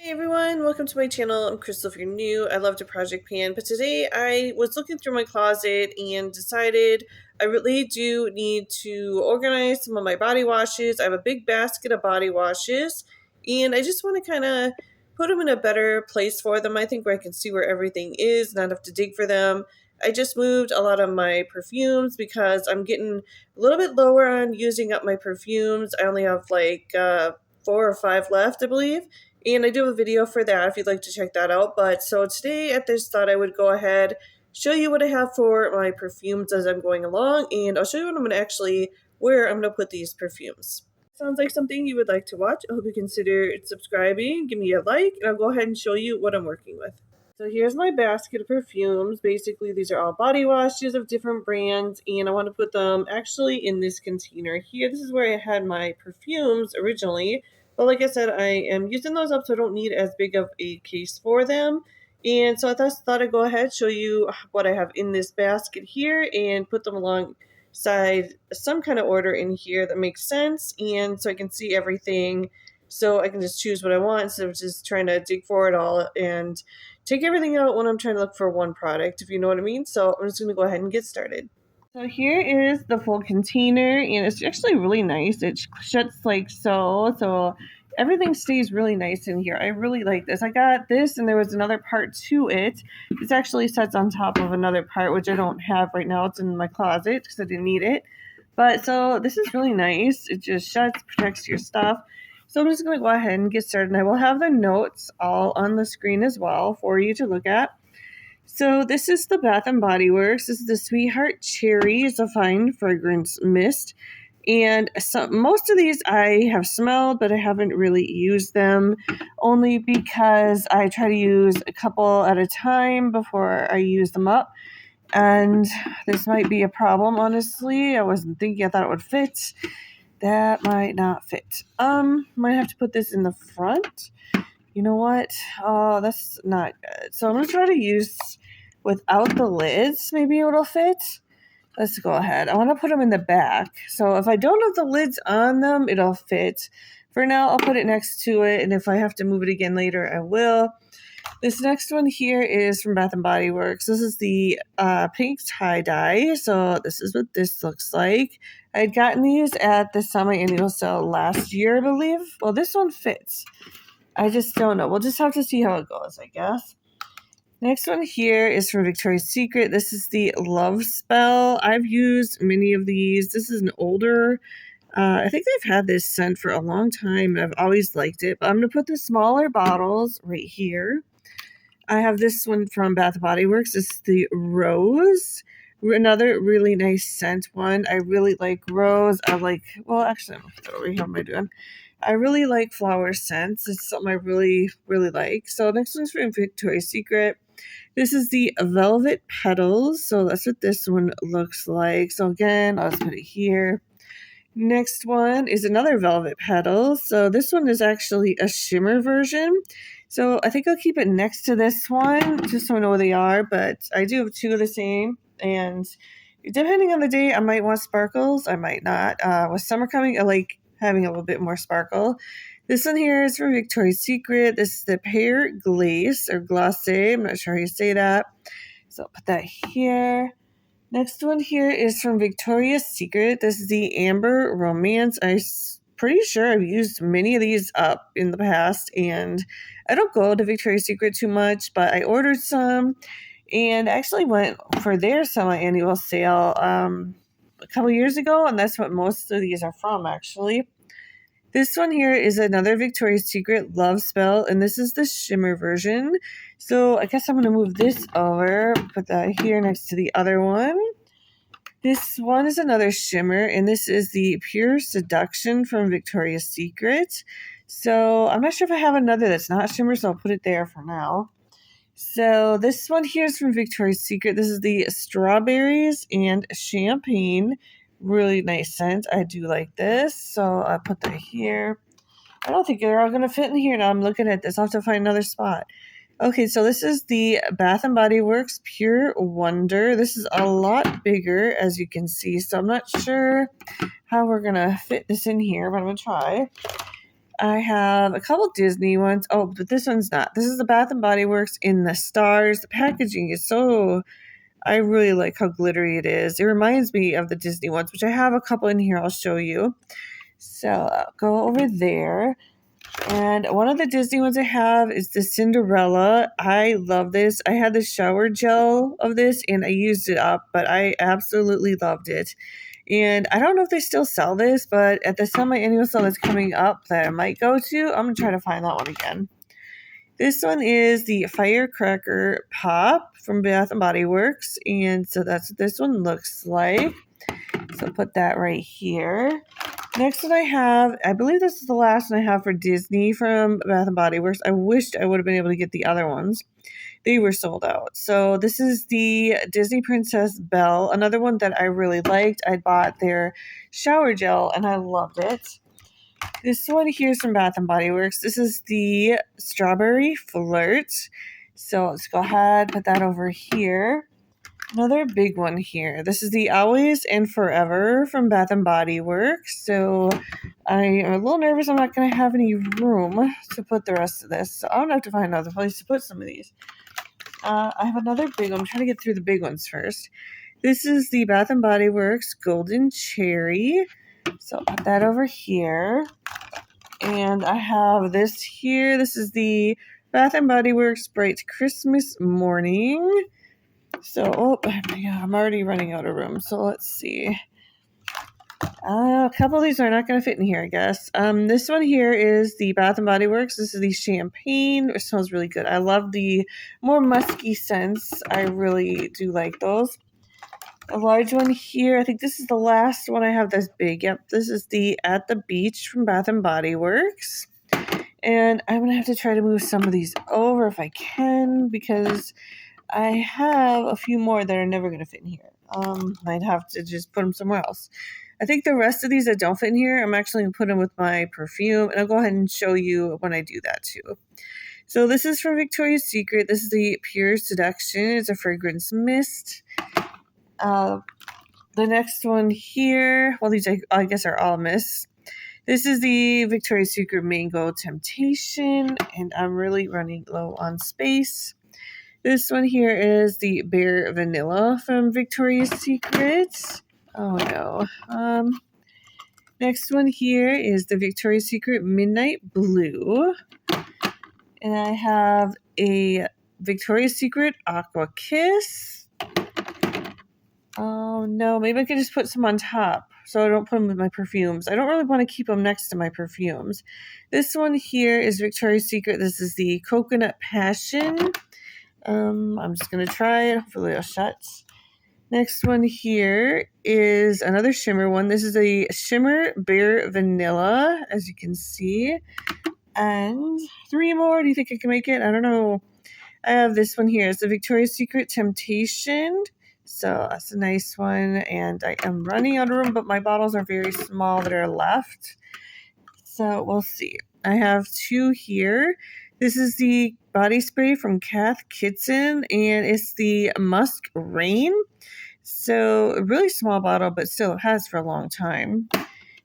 Hey everyone, welcome to my channel. I'm Crystal if you're new. I love to project pan, but today I was looking through my closet and decided I really do need to organize some of my body washes. I have a big basket of body washes and I just want to kind of put them in a better place for them. I think where I can see where everything is, not have to dig for them. I just moved a lot of my perfumes because I'm getting a little bit lower on using up my perfumes. I only have like 4 or 5 left, I believe. And I do have a video for that if you'd like to check that out. But so today I just thought I would go ahead, show you what I have for my perfumes as I'm going along, and I'll show you what I'm going to actually, where I'm going to put these perfumes. Sounds like something you would like to watch. I hope you consider subscribing, give me a like, and I'll go ahead and show you what I'm working with. So here's my basket of perfumes. Basically, these are all body washes of different brands, and I want to put them actually in this container here. This is where I had my perfumes originally. But like I said, I am using those up, so I don't need as big of a case for them. And so I thought I'd go ahead, show you what I have in this basket here, and put them alongside some kind of order in here that makes sense. And so I can see everything, so I can just choose what I want instead of just trying to dig for it all and take everything out when I'm trying to look for one product, if you know what I mean. So I'm just going to go ahead and get started. So here is the full container, and it's actually really nice. It shuts like so, so everything stays really nice in here. I really like this. I got this, and there was another part to it. This actually sets on top of another part, which I don't have right now. It's in my closet because I didn't need it. But so this is really nice. It just shuts, protects your stuff. So I'm just going to go ahead and get started. And I will have the notes all on the screen as well for you to look at. So this is the Bath and Body Works. This is the Sweetheart Cherry. It's a fine fragrance mist. And most of these I have smelled, but I haven't really used them, only because I try to use a couple at a time before I use them up. And this might be a problem, honestly. I wasn't thinking, I thought it would fit. That might not fit. Might have to put this in the front. You know what? Oh, that's not good. So I'm going to try to use without the lids. Maybe it'll fit. Let's go ahead. I want to put them in the back. So if I don't have the lids on them, it'll fit. For now, I'll put it next to it. And if I have to move it again later, I will. This next one here is from Bath & Body Works. This is the pink tie-dye. So this is what this looks like. I had gotten these at the semi-annual sale last year, I believe. Well, this one fits. I just don't know. We'll just have to see how it goes, I guess. Next one here is from Victoria's Secret. This is the Love Spell. I've used many of these. This is an older, I think they've had this scent for a long time. I've always liked it. But I'm going to put the smaller bottles right here. I have this one from Bath & Body Works. This is the Rose. Another really nice scent one. I really like rose. I like, well, actually, I'm going to put that over here. What am I doing? I really like flower scents. It's something I really, really like. So next one's from Victoria's Secret. This is the Velvet Petals. So that's what this one looks like. So again, I'll just put it here. Next one is another Velvet Petals. So this one is actually a shimmer version. So I think I'll keep it next to this one just so I know where they are. But I do have two of the same. And depending on the day, I might want sparkles. I might not. With summer coming, I like having a little bit more sparkle. This one here is from Victoria's Secret. This is the Pear Glace or Glace. I'm not sure how you say that. So I'll put that here. Next one here is from Victoria's Secret. This is the Amber Romance. I'm pretty sure I've used many of these up in the past, and I don't go to Victoria's Secret too much, but I ordered some and actually went for their semi-annual sale a couple years ago, and that's what most of these are from, actually. This one here is another Victoria's Secret Love Spell, and this is the shimmer version. So I guess I'm going to move this over, put that here next to the other one. This one is another shimmer, and this is the Pure Seduction from Victoria's Secret. So I'm not sure if I have another that's not shimmer, so I'll put it there for now. So this one here is from Victoria's Secret. This is the Strawberries and Champagne. Really nice scent. I do like this. So I'll put that here. I don't think they're all going to fit in here now. I'm looking at this. I'll have to find another spot. Okay, so this is the Bath & Body Works Pure Wonder. This is a lot bigger, as you can see. So I'm not sure how we're going to fit this in here, but I'm going to try. I have a couple Disney ones. Oh, but this one's not. This is the Bath and Body Works in the stars. The packaging is so, I really like how glittery it is. It reminds me of the Disney ones, which I have a couple in here. I'll show you. So I'll go over there. And one of the Disney ones I have is the Cinderella. I love this. I had the shower gel of this and I used it up, but I absolutely loved it. And I don't know if they still sell this, but at the semi-annual sale that's coming up that I might go to, I'm going to try to find that one again. This one is the Firecracker Pop from Bath & Body Works. And so that's what this one looks like. So put that right here. Next one I have, I believe this is the last one I have for Disney from Bath & Body Works. I wished I would have been able to get the other ones. They were sold out. So this is the Disney Princess Belle, another one that I really liked. I bought their shower gel and I loved it. This one here is from Bath & Body Works. This is the Strawberry Flirt. So let's go ahead, put that over here. Another big one here. This is the Always and Forever from Bath & Body Works. So I am a little nervous I'm not going to have any room to put the rest of this. So I'm going to have to find another place to put some of these. I have another big one. I'm trying to get through the big ones first. This is the Bath & Body Works Golden Cherry. So I'll put that over here. And I have this here. This is the Bath & Body Works Bright Christmas Morning. So, I'm already running out of room. So let's see. A couple of these are not going to fit in here, I guess. This one here is the Bath & Body Works. This is the Champagne. It smells really good. I love the more musky scents. I really do like those. A large one here. I think this is the last one I have that's big. Yep, this is the At the Beach from Bath & Body Works. And I'm going to have to try to move some of these over if I can because I have a few more that are never going to fit in here. Might have to just put them somewhere else. I think the rest of these that don't fit in here, I'm actually going to put them with my perfume. And I'll go ahead and show you when I do that too. So this is from Victoria's Secret. This is the Pure Seduction. It's a fragrance mist. The next one here, well, these I guess are all mists. This is the Victoria's Secret Mango Temptation, and I'm really running low on space. This one here is the Bare Vanilla from Victoria's Secret. Oh no. Next one here is the Victoria's Secret Midnight Blue. And I have a Victoria's Secret Aqua Kiss. Oh no, maybe I could just put some on top so I don't put them with my perfumes. I don't really want to keep them next to my perfumes. This one here is Victoria's Secret. This is the Coconut Passion. I'm just going to try it. Hopefully it'll shut. Next one here is another shimmer one. This is a Shimmer Bare Vanilla, as you can see. And 3 more. Do you think I can make it? I don't know. I have this one here. It's the Victoria's Secret Temptation. So that's a nice one. And I am running out of room, but my bottles are very small that are left. So we'll see. I have 2 here. This is the body spray from Cath Kidston, and it's the Musk Rain. So a really small bottle, but still it has for a long time.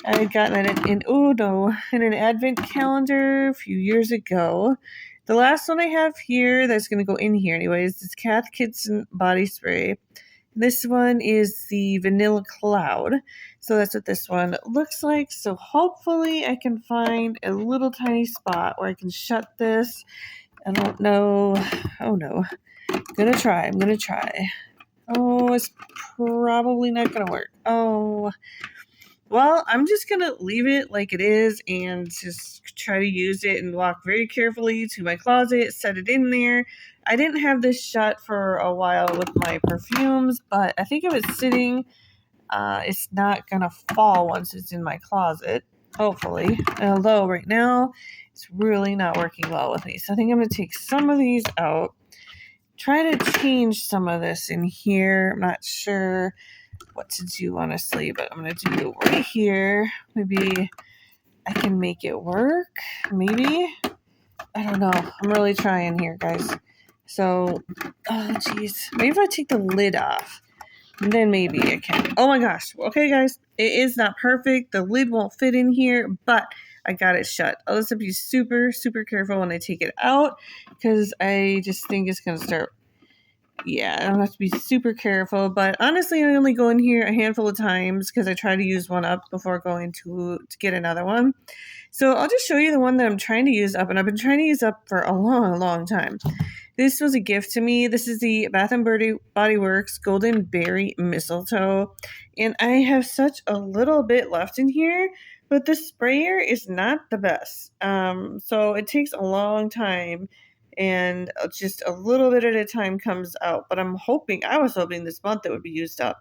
I had gotten that in an advent calendar a few years ago. The last one I have here that's going to go in here anyways is Cath Kidston body spray. This one is the Vanilla Cloud. So that's what this one looks like. So hopefully I can find a little tiny spot where I can shut this. I don't know. Oh no. I'm going to try. Oh, it's probably not going to work. Oh. Well, I'm just going to leave it like it is and just try to use it and walk very carefully to my closet, set it in there. I didn't have this shut for a while with my perfumes, but I think if it's sitting, it's not going to fall once it's in my closet, hopefully. Although right now, it's really not working well with me. So I think I'm going to take some of these out, try to change some of this in here. I'm not sure what to do, honestly, but I'm going to do it right here. Maybe I can make it work. Maybe. I don't know. I'm really trying here, guys. So, oh, geez. Maybe if I take the lid off, then maybe I can. Oh, my gosh. Okay, guys. It is not perfect. The lid won't fit in here, but I got it shut. I'll just have to be super, super careful when I take it out because I just think it's going to start. Yeah, I'll have to be super careful. But honestly, I only go in here a handful of times because I try to use one up before going to get another one. So I'll just show you the one that I'm trying to use up, and I've been trying to use up for a long, long time. This was a gift to me. This is the Bath and Body Works Golden Berry Mistletoe, and I have such a little bit left in here, but the sprayer is not the best. So it takes a long time, and just a little bit at a time comes out. But I was hoping this month it would be used up.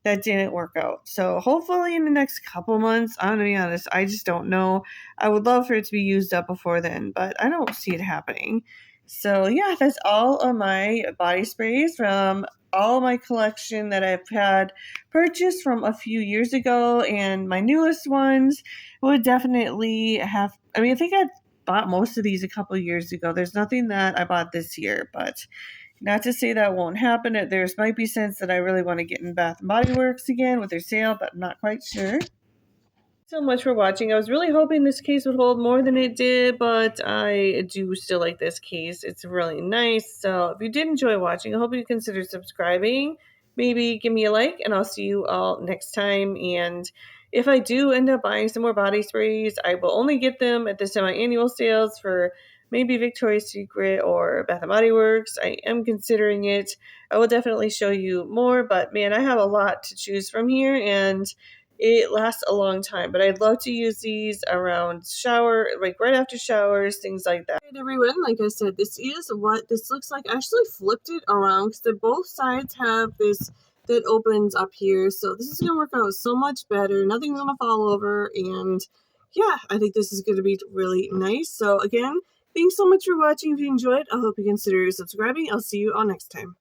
That didn't work out. So hopefully in the next couple months, I'm gonna be honest, I just don't know. I would love for it to be used up before then, but I don't see it happening. So yeah, that's all of my body sprays from all my collection that I've had purchased from a few years ago, and my newest ones would definitely have. I mean, I think I bought most of these a couple years ago. There's nothing that I bought this year, but not to say that won't happen. There's might be sense that I really want to get in Bath and Body Works again with their sale, but I'm not quite sure. So much for watching. I was really hoping this case would hold more than it did, but I do still like this case. It's really nice. So if you did enjoy watching, I hope you consider subscribing. Maybe give me a like, and I'll see you all next time. And if I do end up buying some more body sprays, I will only get them at the semi-annual sales for maybe Victoria's Secret or Bath and Body Works. I am considering it. I will definitely show you more, but man, I have a lot to choose from here, and it lasts a long time. But I'd love to use these around like right after showers, things like that. All right, everyone, like I said, this is what this looks like. I actually flipped it around because both sides have this that opens up here. So this is going to work out so much better. Nothing's going to fall over. And yeah, I think this is going to be really nice. So again, thanks so much for watching. If you enjoyed, I hope you consider subscribing. I'll see you all next time.